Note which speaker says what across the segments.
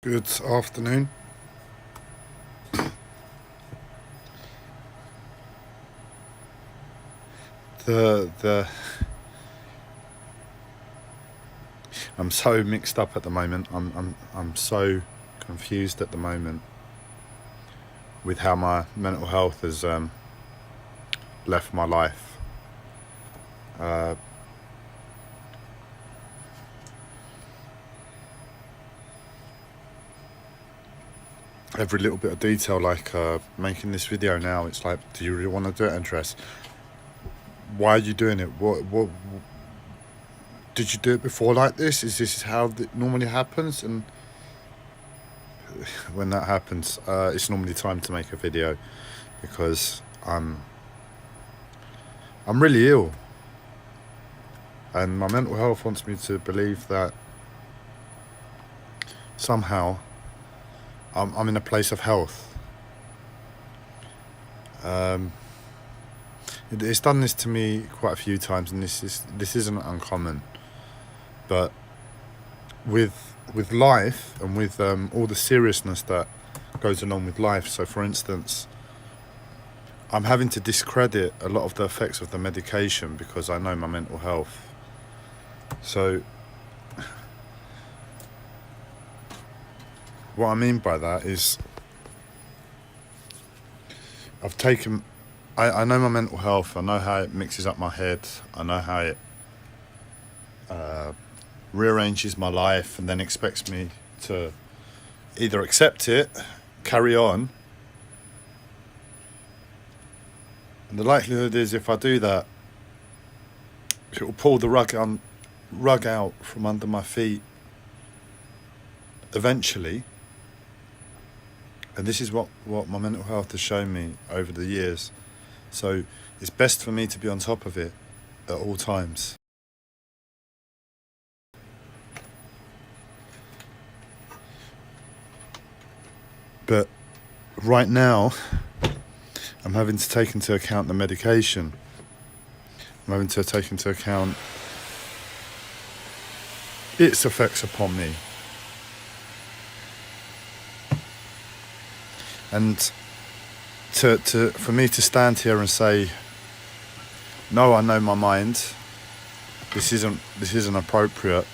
Speaker 1: Good afternoon. The I'm so mixed up at the moment. I'm so confused at the moment with how my mental health has left my life. Every little bit of detail, like making this video now, it's like, do you really want to do it, Andres? Why are you doing it? What did you do it before like this? Is this how it normally happens? And when that happens, it's normally time to make a video because I'm really ill, and my mental health wants me to believe that somehow I'm in a place of health. It's done this to me quite a few times, and this isn't uncommon. But with life and with all the seriousness that goes along with life. So, for instance, I'm having to discredit a lot of the effects of the medication because I know my mental health. So, what I mean by that is I know my mental health. I know how it mixes up my head. I know how it rearranges my life and then expects me to either accept it, carry on. And the likelihood is, if I do that, it will pull the rug out from under my feet eventually. And this is what my mental health has shown me over the years. So it's best for me to be on top of it at all times. But right now, I'm having to take into account the medication. I'm having to take into account its effects upon me. And for me to stand here and say, no, I know my mind, this isn't appropriate.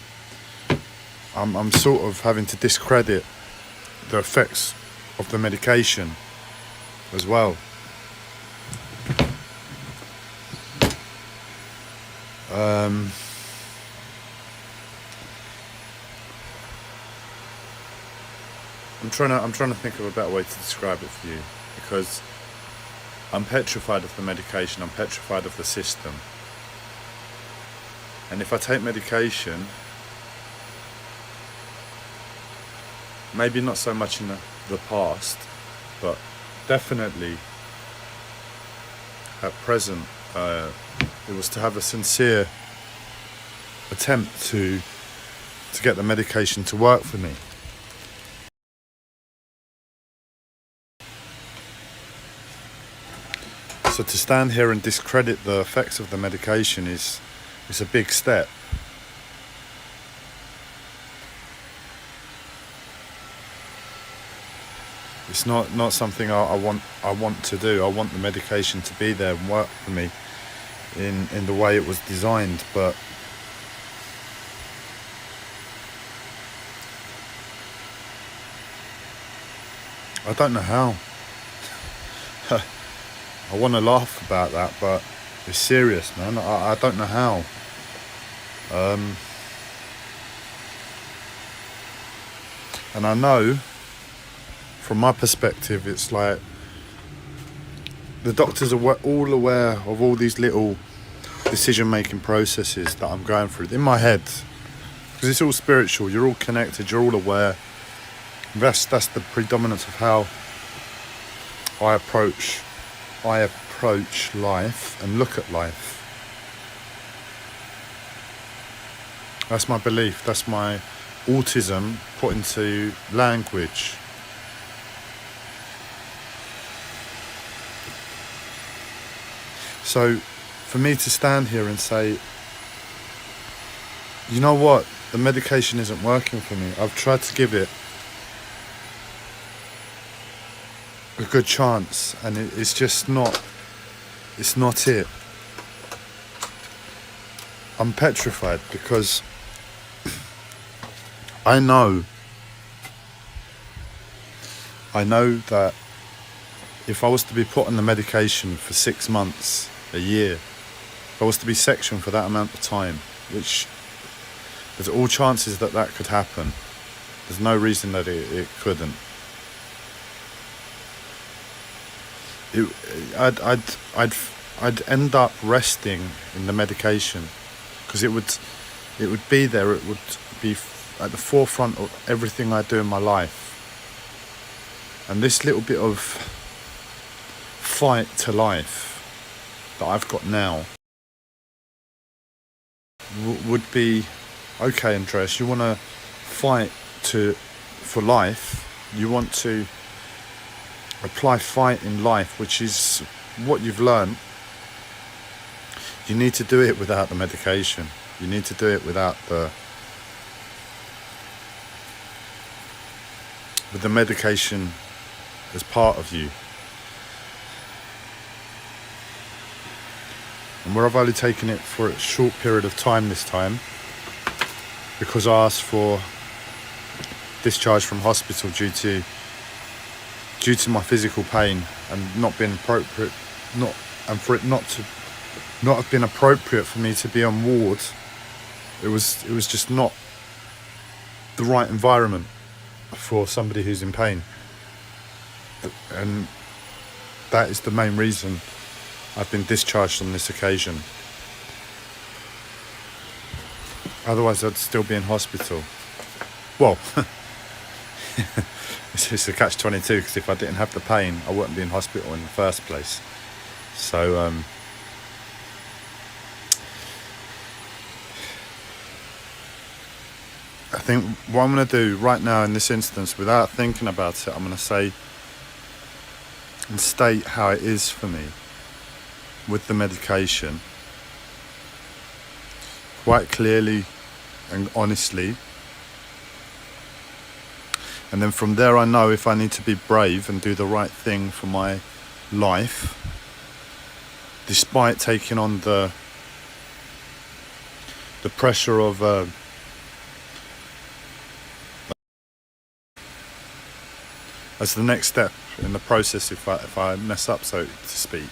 Speaker 1: I'm sort of having to discredit the effects of the medication as well. I'm trying to think of a better way to describe it for you, because I'm petrified of the medication. I'm petrified of the system. And if I take medication, maybe not so much in the past, but definitely at present, it was to have a sincere attempt to get the medication to work for me. So to stand here and discredit the effects of the medication is a big step. It's not something I want to do. I want the medication to be there and work for me in the way it was designed, but I don't know how. I want to laugh about that, but it's serious, man. I don't know how. And I know, from my perspective, it's like the doctors are all aware of all these little decision-making processes that I'm going through in my head, because it's all spiritual. You're all connected. You're all aware. That's the predominance of how I approach life and look at life. That's my belief. That's my autism put into language. So for me to stand here and say, you know what, the medication isn't working for me. I've tried to give it a good chance, and it's just not. It's not it. I'm petrified because I know that if I was to be put on the medication for 6 months, a year, if I was to be sectioned for that amount of time, which there's all chances that that could happen. There's no reason that it couldn't. I'd end up resting in the medication because it would be there. It would be at the forefront of everything I do in my life. And this little bit of fight to life that I've got now would be, okay, Andreas, you want to fight for life. You want to apply fight in life, which is what you've learned. You need to do it without the medication. You need to do it with the medication as part of you. And where I've only taken it for a short period of time this time, because I asked for discharge from hospital due to my physical pain and not being appropriate, and for it not have been appropriate for me to be on ward. It was just not the right environment for somebody who's in pain, and that is the main reason I've been discharged on this occasion. Otherwise I'd still be in hospital. Well, it's a catch-22, because if I didn't have the pain, I wouldn't be in hospital in the first place. So I think what I'm going to do right now in this instance, without thinking about it, I'm going to say and state how it is for me with the medication, quite clearly and honestly. And then from there I know if I need to be brave and do the right thing for my life, despite taking on the pressure of as the next step in the process if I mess up, so to speak.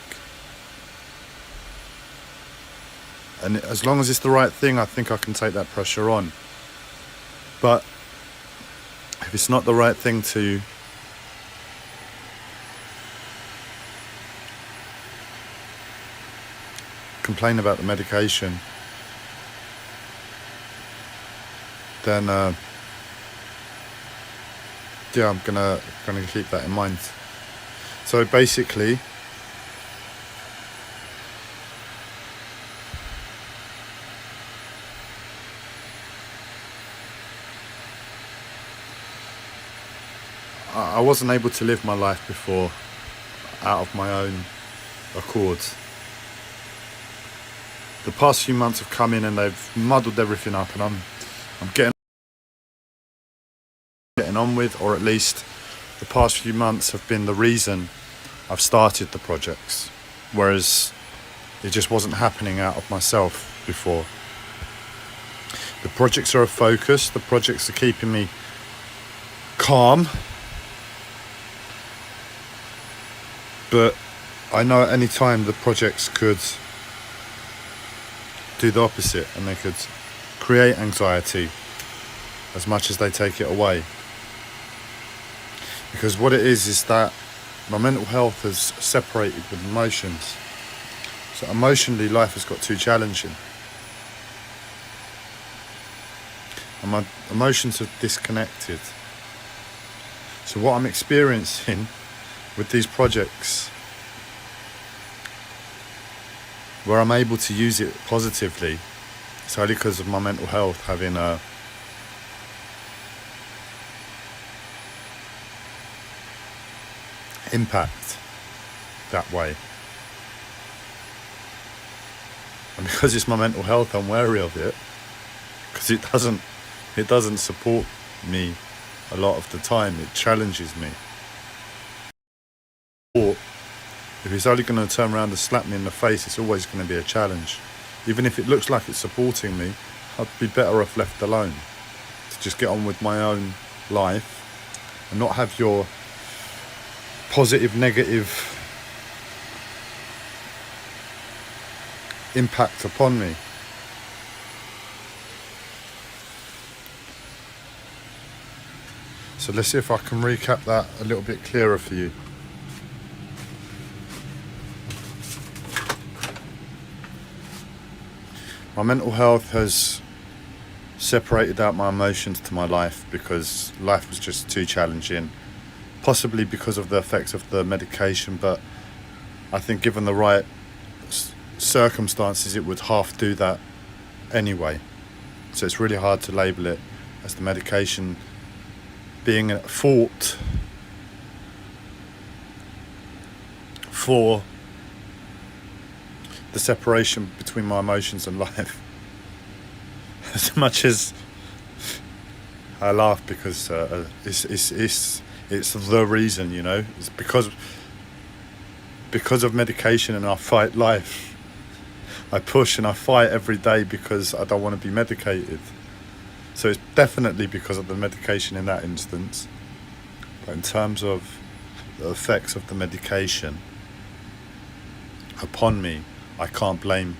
Speaker 1: And as long as it's the right thing, I think I can take that pressure on. But if it's not the right thing to complain about the medication, then yeah, I'm gonna keep that in mind. So basically, I wasn't able to live my life before out of my own accord. The past few months have come in and they've muddled everything up, and I'm getting on with, or at least the past few months have been the reason I've started the projects, whereas it just wasn't happening out of myself before. The projects are a focus, the projects are keeping me calm, but I know at any time the projects could do the opposite, and they could create anxiety as much as they take it away. Because what it is that my mental health has separated with emotions. So emotionally, life has got too challenging. And my emotions have disconnected. So what I'm experiencing with these projects, where I'm able to use it positively, it's only because of my mental health having a impact that way. And because it's my mental health, I'm wary of it, because it doesn't support me a lot of the time. It challenges me. If it's only going to turn around and slap me in the face, it's always going to be a challenge. Even if it looks like it's supporting me, I'd be better off left alone to just get on with my own life and not have your positive, negative impact upon me. So let's see if I can recap that a little bit clearer for you. My mental health has separated out my emotions to my life because life was just too challenging, possibly because of the effects of the medication, but I think given the right circumstances it would half do that anyway. So it's really hard to label it as the medication being at fault for the separation between my emotions and life. As much as I laugh because it's the reason, you know. It's because of medication, and I fight life. I push and I fight every day because I don't want to be medicated. So it's definitely because of the medication in that instance. But in terms of the effects of the medication upon me, I can't blame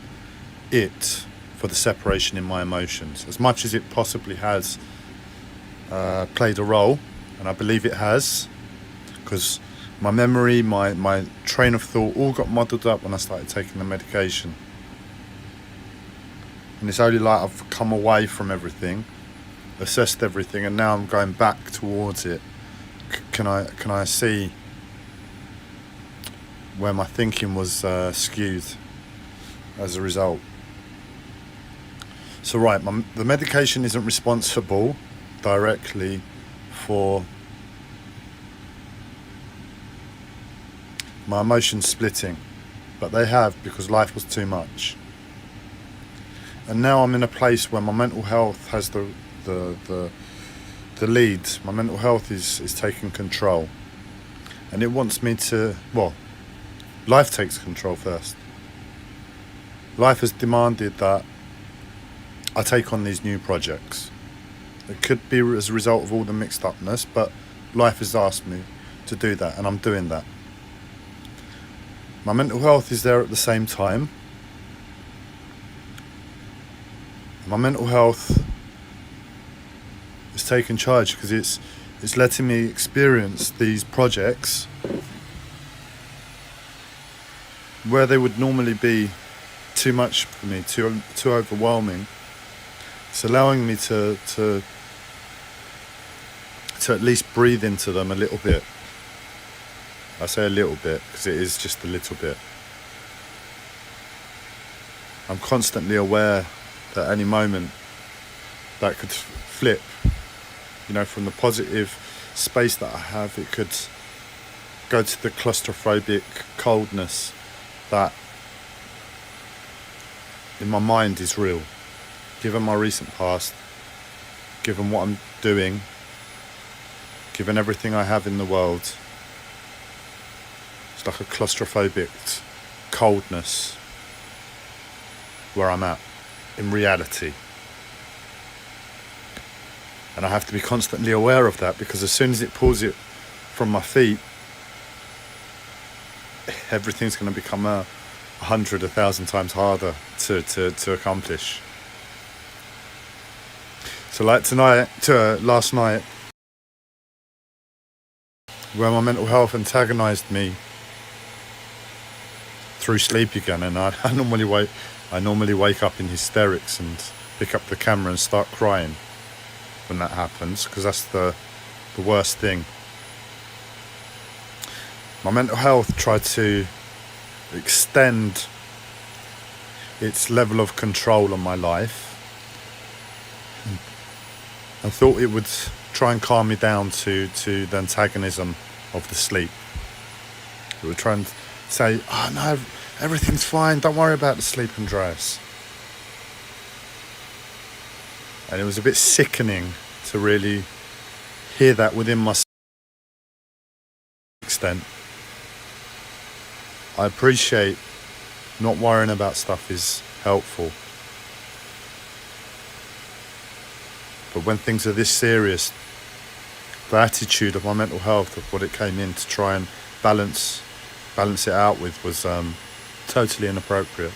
Speaker 1: it for the separation in my emotions. As much as it possibly has played a role, and I believe it has, because my memory, my train of thought all got muddled up when I started taking the medication. And it's only like I've come away from everything, assessed everything, and now I'm going back towards it. Can I see where my thinking was skewed as a result? So right, the medication isn't responsible directly for my emotions splitting, but they have, because life was too much. And now I'm in a place where my mental health has the lead. My mental health is taking control, and it wants me to, well, life takes control first. Life has demanded that I take on these new projects. It could be as a result of all the mixed upness, but life has asked me to do that, and I'm doing that. My mental health is there at the same time. My mental health is taking charge because it's letting me experience these projects where they would normally be too much for me, too overwhelming. It's allowing me to at least breathe into them a little bit. I say a little bit because it is just a little bit. I'm constantly aware that any moment that could flip, you know, from the positive space that I have, it could go to the claustrophobic coldness that in my mind is real. Given my recent past, given what I'm doing, given everything I have in the world, it's like a claustrophobic coldness where I'm at in reality. And I have to be constantly aware of that, because as soon as it pulls it from my feet, everything's going to become 100, 1,000 times harder to accomplish. So like last night, where my mental health antagonized me through sleep again, and I normally wake up in hysterics and pick up the camera and start crying when that happens, because that's the worst thing. My mental health tried to extend its level of control on my life, and thought it would try and calm me down to the antagonism of the sleep. It would try and say, oh no, everything's fine, don't worry about the sleep and dress. And it was a bit sickening to really hear that within my extent. I appreciate not worrying about stuff is helpful. But when things are this serious, the attitude of my mental health, of what it came in to try and balance it out with, was totally inappropriate.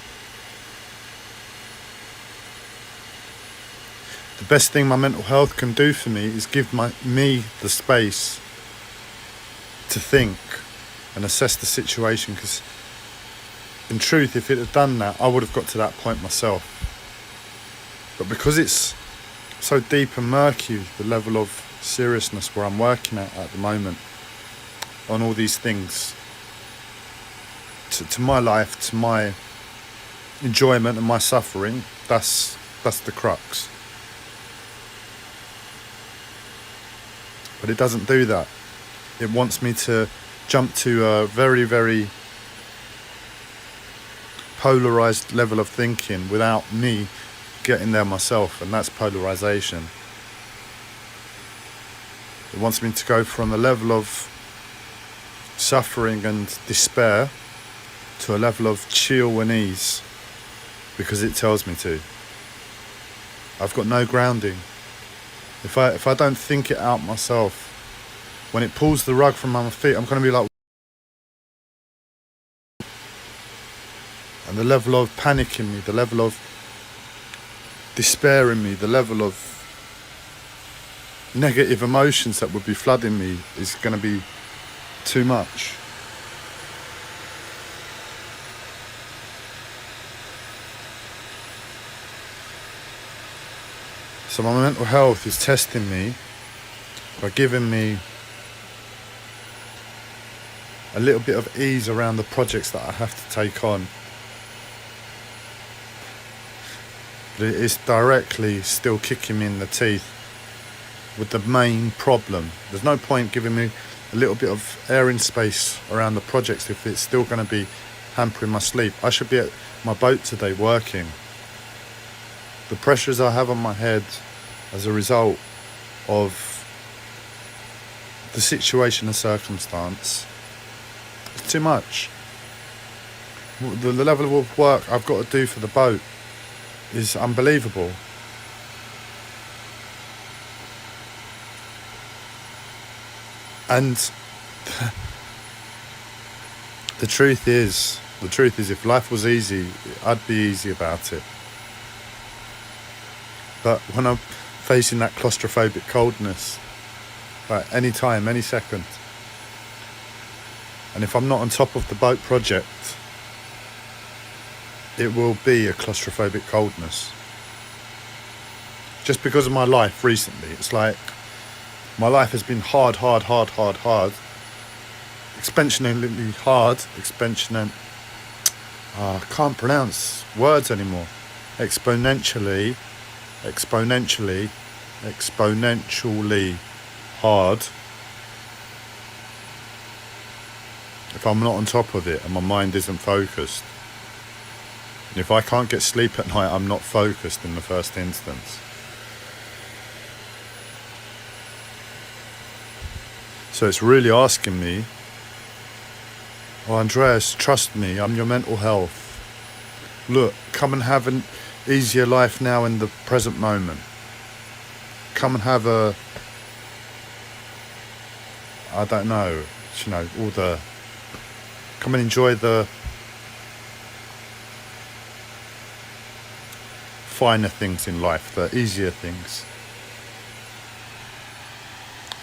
Speaker 1: The best thing my mental health can do for me is give me the space to think and assess the situation, because in truth, if it had done that, I would have got to that point myself. But because it's so deep and murky, the level of seriousness where I'm working at the moment on all these things, to my life, to my enjoyment and my suffering, that's the crux. But it doesn't do that. It wants me to jump to a very, very polarized level of thinking without me getting there myself, and that's polarization. It wants me to go from a level of suffering and despair to a level of chill and ease because it tells me to. I've got no grounding. If I don't think it out myself, when it pulls the rug from my feet, I'm going to be like... And the level of panic in me, the level of despair in me, the level of negative emotions that would be flooding me is going to be too much. So my mental health is testing me by giving me a little bit of ease around the projects that I have to take on. But it is directly still kicking me in the teeth with the main problem. There's no point giving me a little bit of airing space around the projects if it's still going to be hampering my sleep. I should be at my boat today working. The pressures I have on my head as a result of the situation and circumstance, it's too much. The level of work I've got to do for the boat is unbelievable. And the truth is if life was easy, I'd be easy about it. But when I'm facing that claustrophobic coldness, like any time, any second, and if I'm not on top of the boat project, it will be a claustrophobic coldness. Just because of my life recently, it's like my life has been hard. Exponentially hard. I can't pronounce words anymore. Exponentially hard. If I'm not on top of it and my mind isn't focused. And if I can't get sleep at night, I'm not focused in the first instance. So it's really asking me, oh, Andreas, trust me, I'm your mental health. Look, come and have an easier life now in the present moment. Come and have come and enjoy the finer things in life, the easier things.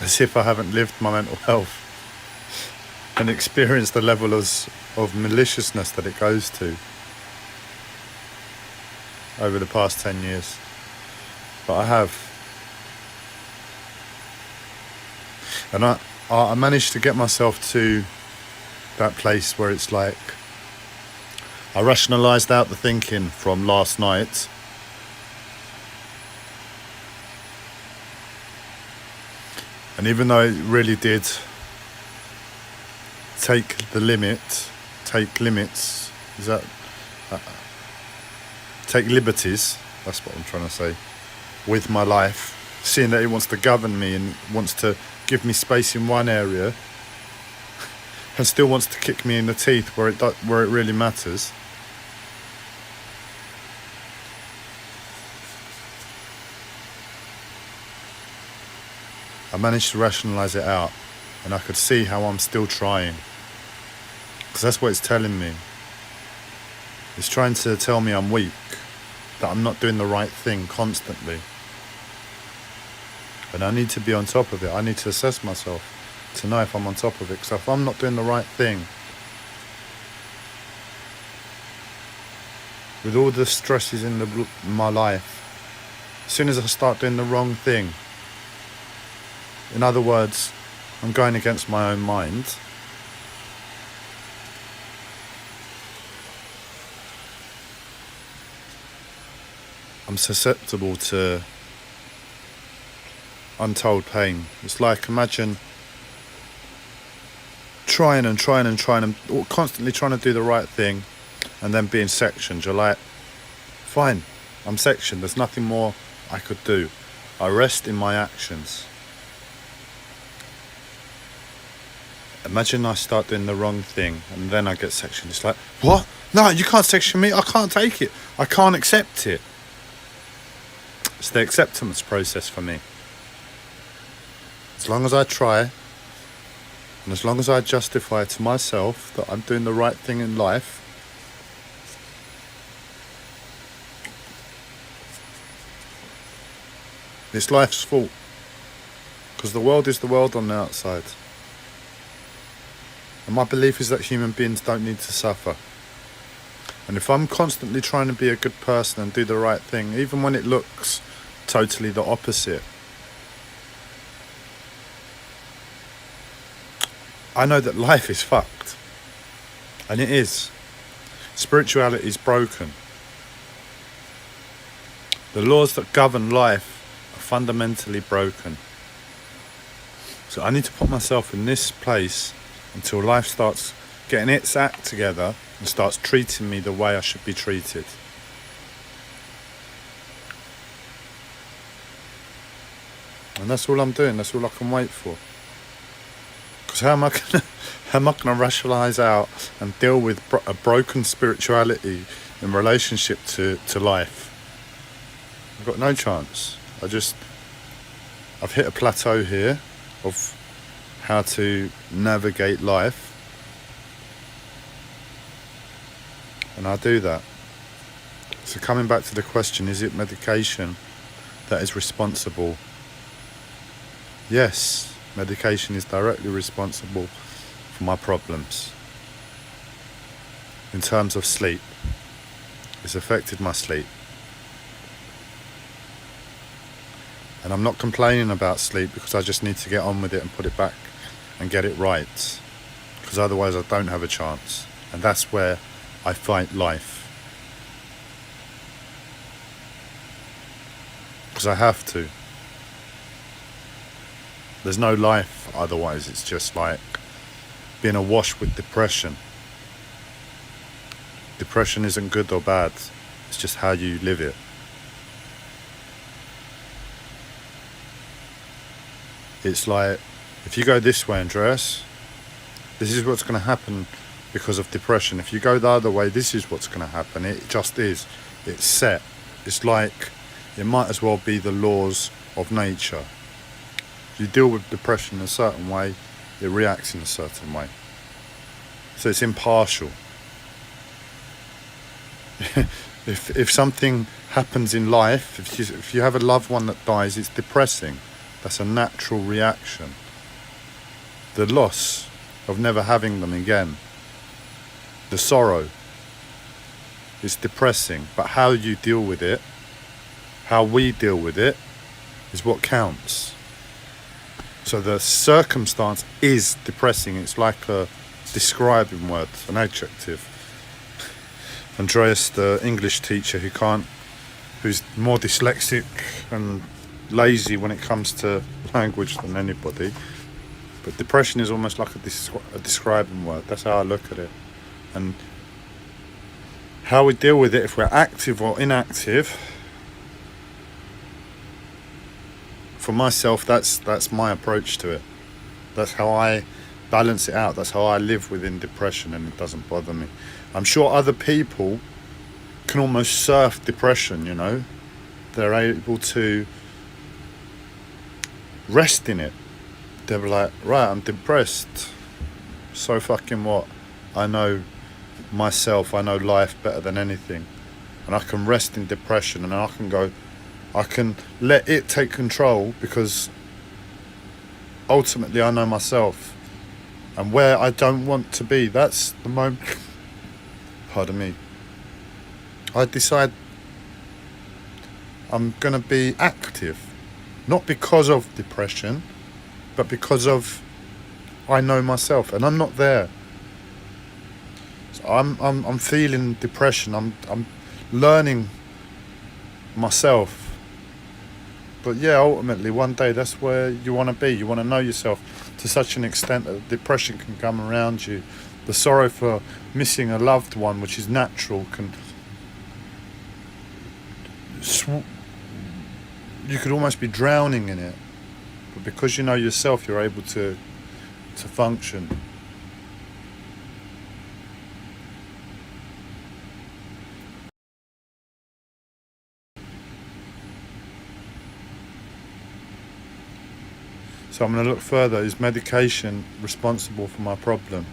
Speaker 1: As if I haven't lived my mental health and experienced the level of maliciousness that it goes to over the past 10 years. But I have. And I managed to get myself to that place where it's like I rationalised out the thinking from last night. And even though it really did take limits, take liberties, that's what I'm trying to say, with my life, seeing that it wants to govern me and wants to give me space in one area, and still wants to kick me in the teeth where it really matters. I managed to rationalise it out, and I could see how I'm still trying, because that's what it's telling me. It's trying to tell me I'm weak, that I'm not doing the right thing constantly. And I need to be on top of it. I need to assess myself to know if I'm on top of it. Because if I'm not doing the right thing, with all the stresses in my life, as soon as I start doing the wrong thing, in other words, I'm going against my own mind, I'm susceptible to untold pain. It's like, imagine trying and constantly trying to do the right thing and then being sectioned. You're like, fine, I'm sectioned, there's nothing more I could do. I rest in my actions. Imagine I start doing the wrong thing and then I get sectioned. It's like, what? No, you can't section me. I can't take it. I can't accept it. It's the acceptance process for me. As long as I try, and as long as I justify to myself that I'm doing the right thing in life, it's life's fault. Because the world is the world on the outside. And my belief is that human beings don't need to suffer. And if I'm constantly trying to be a good person and do the right thing, even when it looks totally the opposite, I know that life is fucked. And it is. Spirituality is broken. The laws that govern life are fundamentally broken. So I need to put myself in this place until life starts getting its act together and starts treating me the way I should be treated. And that's all I'm doing. That's all I can wait for. Because how am I gonna rationalise out and deal with a broken spirituality in relationship to life? I've got no chance. I've hit a plateau here of how to navigate life, and I do that. So coming back to the question, is it medication that is responsible? Yes, medication is directly responsible for my problems. In terms of sleep, it's affected my sleep. And I'm not complaining about sleep, because I just need to get on with it and put it back and get it right. Because otherwise I don't have a chance. And that's where I fight life. Because I have to. There's no life otherwise. It's just like being awash with depression. Depression isn't good or bad. It's just how you live it. It's like, if you go this way, Andreas, this is what's going to happen because of depression. If you go the other way, this is what's going to happen. It just is. It's set. It's like, it might as well be the laws of nature. If you deal with depression in a certain way, it reacts in a certain way. So it's impartial. If something happens in life, if you have a loved one that dies, it's depressing. That's a natural reaction. The loss of never having them again, the sorrow, is depressing. But how you deal with it, how we deal with it, is what counts. So the circumstance is depressing. It's like a describing word, an adjective. Andreas, the English teacher who's more dyslexic and lazy when it comes to language than anybody, but depression is almost like a describing word. That's how I look at it. And how we deal with it, if we're active or inactive, for myself, that's my approach to it. That's how I balance it out. That's how I live within depression, and it doesn't bother me. I'm sure other people can almost surf depression, you know. They're able to rest in it. They're like, right, I'm depressed. So fucking what? I know myself, I know life better than anything. And I can rest in depression, and I can let it take control, because ultimately I know myself. And where I don't want to be, that's the moment, pardon me, I decide I'm going to be active. Not because of depression, but because of I know myself, and I'm not there. So I'm feeling depression. I'm learning myself. But yeah, ultimately one day that's where you want to be. You want to know yourself to such an extent that depression can come around you. The sorrow for missing a loved one, which is natural, can you could almost be drowning in it. But because you know yourself, you're able to function. So I'm going to look further. Is medication responsible for my problem?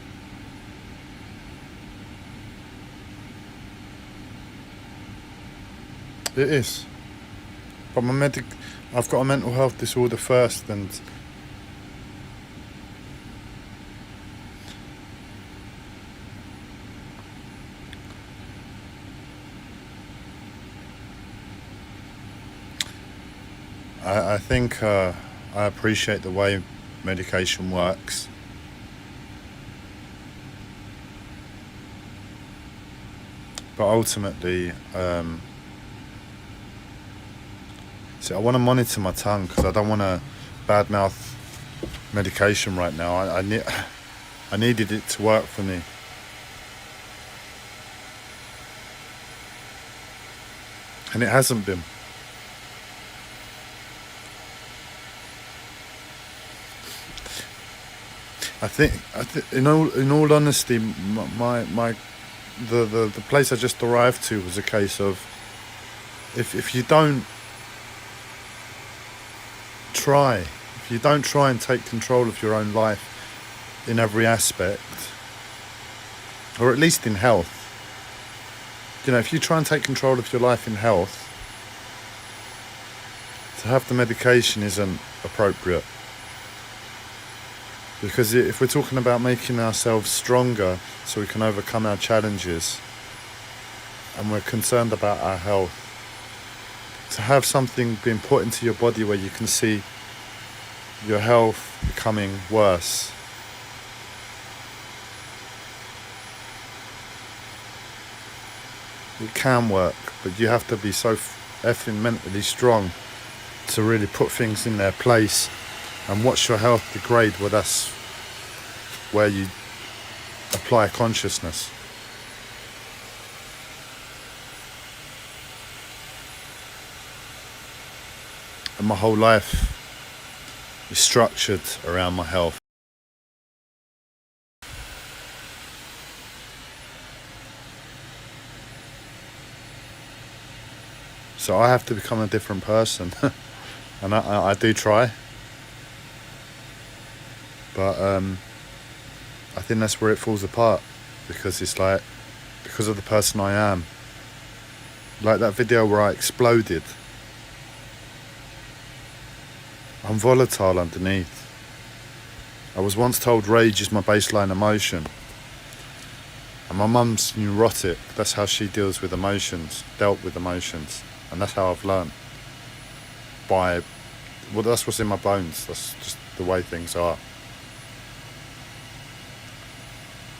Speaker 1: It is. But I've got a mental health disorder first, and I think I appreciate the way medication works. But ultimately, see, I want to monitor my tongue, because I don't want to badmouth medication right now. I needed it to work for me. And it hasn't been. I think in all honesty, the place I just arrived to was a case of, if you don't try and take control of your own life in every aspect, or at least in health, you know, if you try and take control of your life in health, to have the medication isn't appropriate. Because if we're talking about making ourselves stronger so we can overcome our challenges, and we're concerned about our health, to have something being put into your body where you can see your health becoming worse, it can work, but you have to be so effing mentally strong to really put things in their place and watch your health degrade. Well, that's where you apply consciousness. And my whole life is structured around my health. So I have to become a different person. And I do try. But I think that's where it falls apart, because it's like, because of the person I am. Like that video where I exploded. I'm volatile underneath. I was once told rage is my baseline emotion. And my mum's neurotic. That's how she dealt with emotions. And that's how I've learned. Well, that's what's in my bones. That's just the way things are.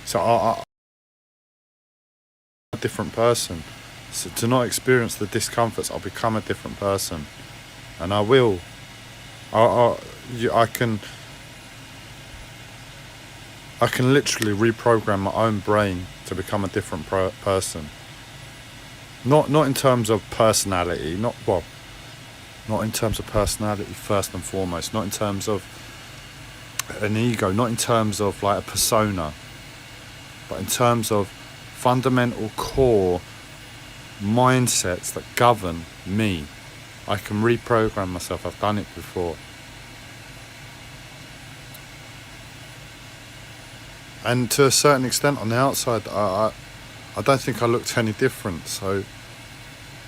Speaker 1: So I'm a different person. So to not experience the discomforts, I'll become a different person. And I will. I can literally reprogram my own brain to become a different person. Not in terms of personality, not in terms of personality first and foremost, not in terms of an ego, not in terms of like a persona, but in terms of fundamental core mindsets that govern me. I can reprogram myself. I've done it before. And to a certain extent on the outside, I don't think I looked any different. So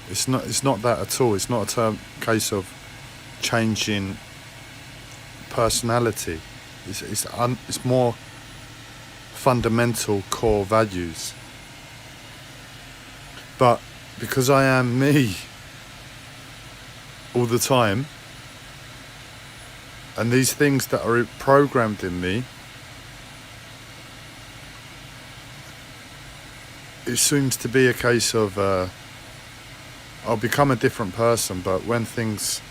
Speaker 1: it's not that at all. It's not a case of changing personality. It's more fundamental core values. But because I am me all the time, and these things that are programmed in me, it seems to be a case of I'll become a different person, but when things,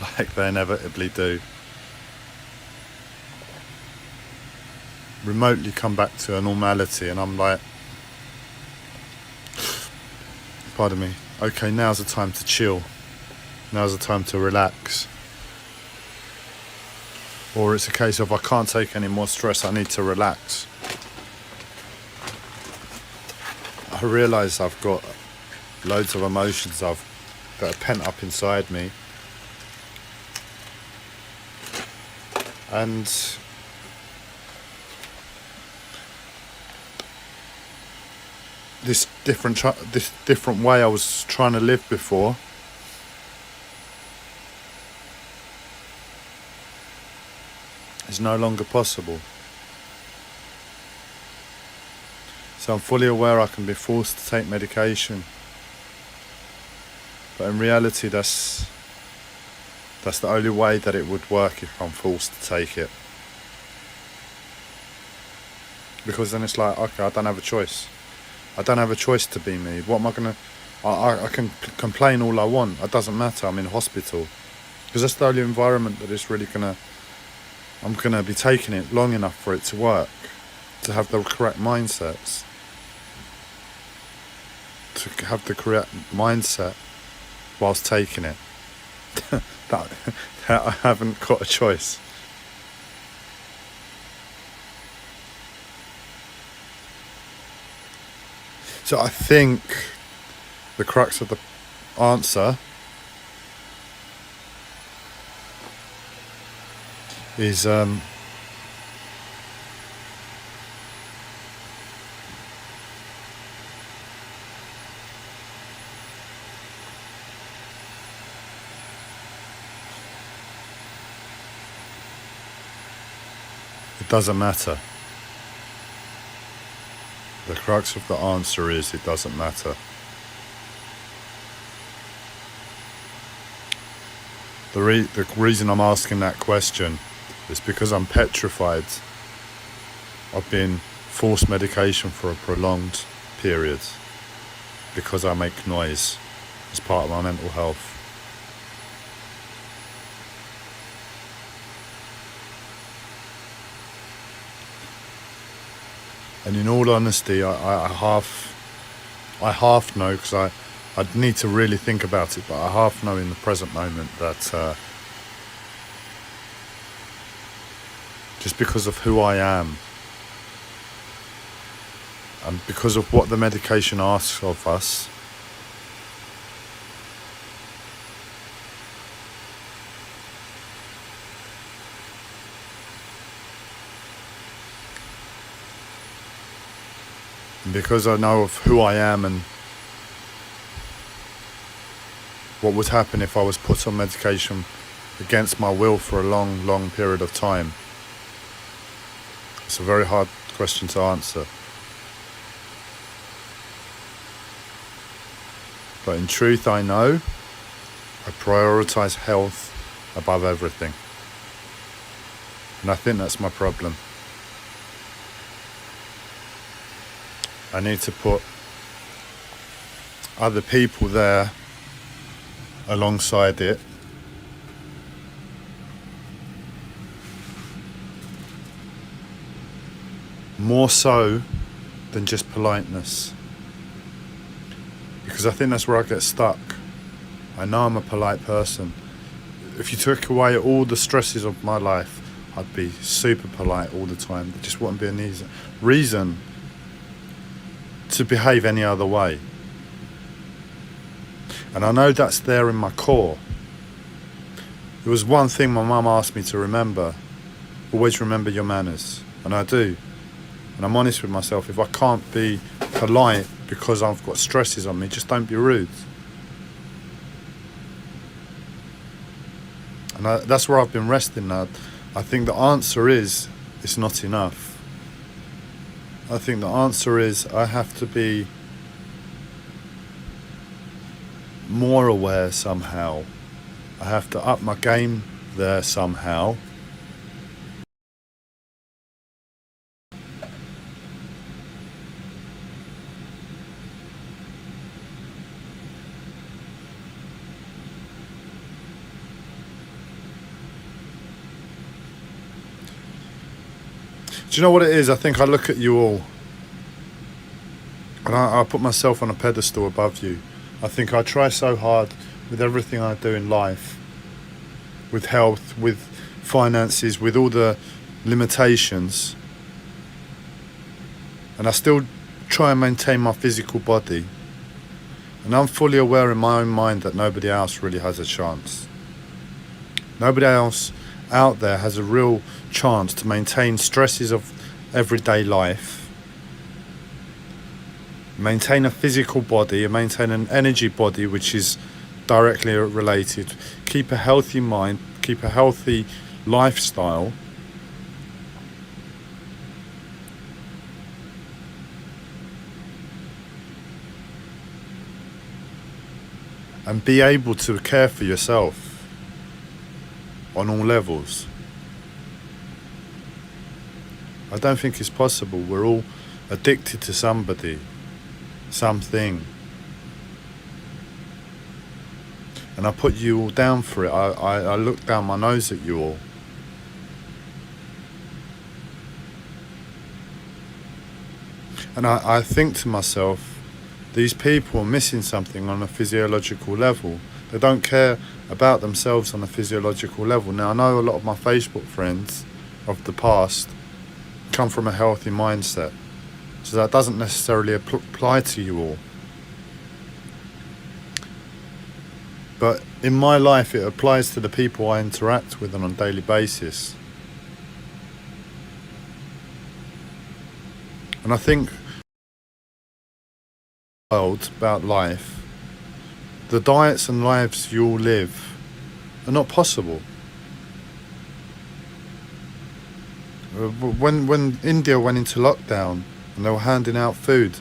Speaker 1: like they inevitably do, remotely come back to a normality, and I'm like, pardon me, okay, now's the time to chill, now's the time to relax. Or it's a case of I can't take any more stress, I need to relax. I realise I've got loads of emotions that are pent up inside me, and this different way I was trying to live before is no longer possible. So I'm fully aware I can be forced to take medication, but in reality that's the only way that it would work if I'm forced to take it. Because then it's like, okay, I don't have a choice. I don't have a choice to be me. What am I gonna... I can complain all I want. It doesn't matter. I'm in hospital. Because that's the only environment that is really gonna... I'm gonna be taking it long enough for it to work. To have the correct mindsets. To have the correct mindset whilst taking it. that I haven't got a choice. So I think the crux of the answer is it doesn't matter. The crux of the answer is it doesn't matter. The reason I'm asking that question is because I'm petrified of being forced medication for a prolonged period because I make noise as part of my mental health. And in all honesty, I half know, because I'd need to really think about it, but I half know in the present moment that just because of who I am and because of what the medication asks of us, and because I know of who I am and what would happen if I was put on medication against my will for a long, long period of time. It's a very hard question to answer. But in truth, I know I prioritize health above everything. And I think that's my problem. I need to put other people there alongside it. More so than just politeness. Because I think that's where I get stuck. I know I'm a polite person. If you took away all the stresses of my life, I'd be super polite all the time. There just wouldn't be any reason to behave any other way. And I know that's there in my core. There was one thing my mum asked me to remember. Always remember your manners. And I do. And I'm honest with myself. If I can't be polite because I've got stresses on me, just don't be rude. And that's where I've been resting now. I think the answer is, it's not enough. I think the answer is, I have to be more aware somehow. I have to up my game there somehow. Do you know what it is? I think I look at you all and I put myself on a pedestal above you. I think I try so hard with everything I do in life, with health, with finances, with all the limitations, and I still try and maintain my physical body. And I'm fully aware in my own mind that nobody else really has a chance. Nobody else out there has a real chance to maintain stresses of everyday life, maintain a physical body, and maintain an energy body which is directly related, keep a healthy mind, keep a healthy lifestyle, and be able to care for yourself on all levels. I don't think it's possible. We're all addicted to somebody, something. And I put you all down for it. I look down my nose at you all. And I think to myself, these people are missing something on a physiological level. They don't care about themselves on a physiological level. Now, I know a lot of my Facebook friends of the past come from a healthy mindset, so that doesn't necessarily apply to you all. But in my life, it applies to the people I interact with on a daily basis. And I think about life, the diets and lives you all live are not possible. When India went into lockdown and they were handing out food,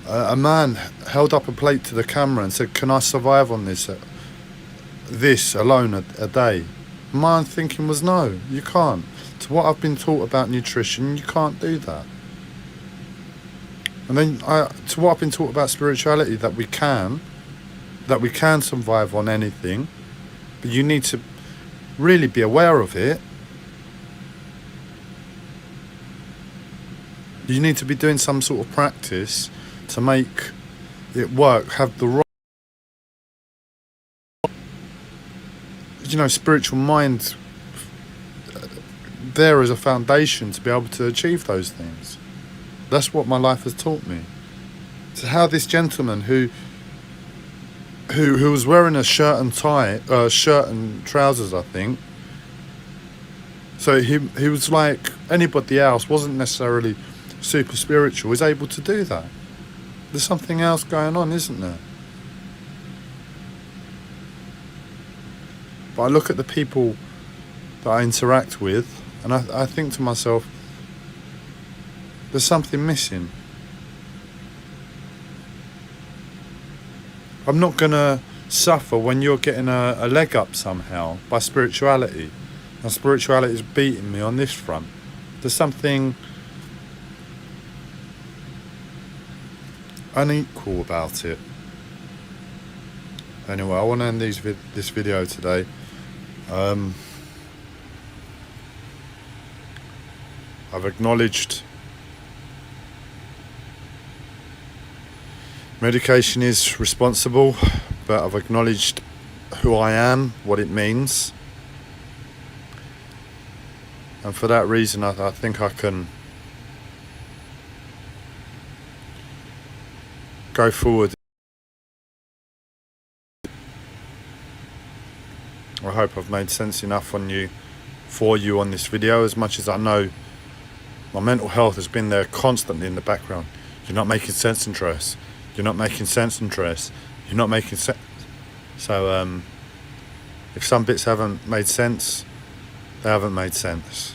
Speaker 1: a man held up a plate to the camera and said, "Can I survive on this alone a day?" My thinking was, no, you can't. To what I've been taught about nutrition, you can't do that. And then to what I've been taught about spirituality, that we can survive on anything, but you need to really be aware of it. You need to be doing some sort of practice to make it work, have the right, spiritual mind there as a foundation to be able to achieve those things. That's what my life has taught me. So how this gentleman who was wearing a shirt and trousers, I think. So he was like anybody else, wasn't necessarily super spiritual, is able to do that. There's something else going on, isn't there? But I look at the people that I interact with, and I think to myself, there's something missing. I'm not going to suffer when you're getting a leg up somehow by spirituality. And spirituality is beating me on this front. There's something unequal about it. Anyway, I want to end this video today. I've acknowledged medication is responsible, but I've acknowledged who I am, what it means. And for that reason, I think I can go forward. I hope I've made sense enough for you on this video. As much as I know my mental health has been there constantly in the background. You're not making sense, and Trace. You're not making sense, and Trace. You're not making sense. So if some bits haven't made sense, they haven't made sense.